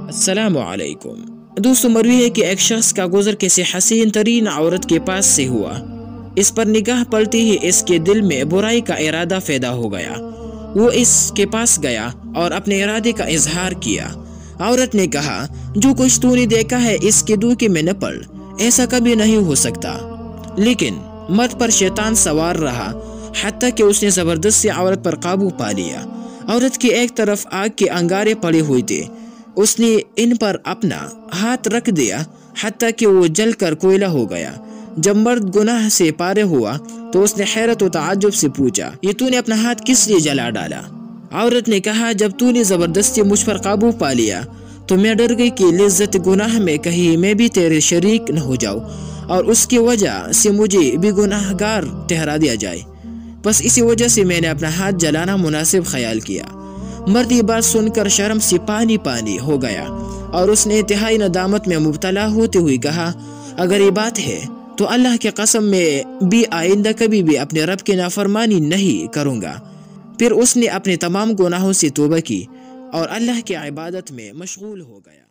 अस्सलाम वालेकुम। दोस्तों, मरवी है कि एक शख्स का गुजर किसी हसीन तरीन औरत के पास से हुआ। इस पर निगाह पड़ते ही इसके दिल में बुराई का इरादा पैदा हो गया। वो इसके पास गया और अपने इरादे का इजहार किया। औरत ने कहा, जो कुछ तूने देखा है इसके धोखे में न पड़, ऐसा कभी नहीं हो सकता। लेकिन मर्द पर शैतान सवार रहा, हत्ता कि उसने जबरदस्ती औरत पर काबू पा लिया। औरत की एक तरफ आग के अंगारे पड़े हुए थे, उसने इन पर अपना हाथ रख दिया, हत्ता कि वो जलकर कोयला हो गया। जब मर्द गुनाह से पारे हुआ तो उसने हैरत और ताज्जुब से पूछा, ये तूने अपना हाथ किस लिए जला डाला? औरत ने कहा, जब तूने जबरदस्ती मुझ पर काबू पा लिया तो मैं डर गई कि लिज्जत गुनाह में कहीं मैं भी तेरे शरीक न हो जाऊं और उसकी वजह से मुझे भी गुनाहगार ठहरा दिया जाए। बस इसी वजह से मैंने अपना हाथ जलाना मुनासिब ख्याल किया। मर्द ये बात सुनकर शर्म से पानी पानी हो गया और उसने इंतहाई नदामत में मुब्तला होते हुए कहा, अगर ये बात है तो अल्लाह की कसम मैं भी आइंदा कभी भी अपने रब की नाफरमानी नहीं करूँगा। फिर उसने अपने तमाम गुनाहों से तौबा की और अल्लाह की इबादत में मशगूल हो गया।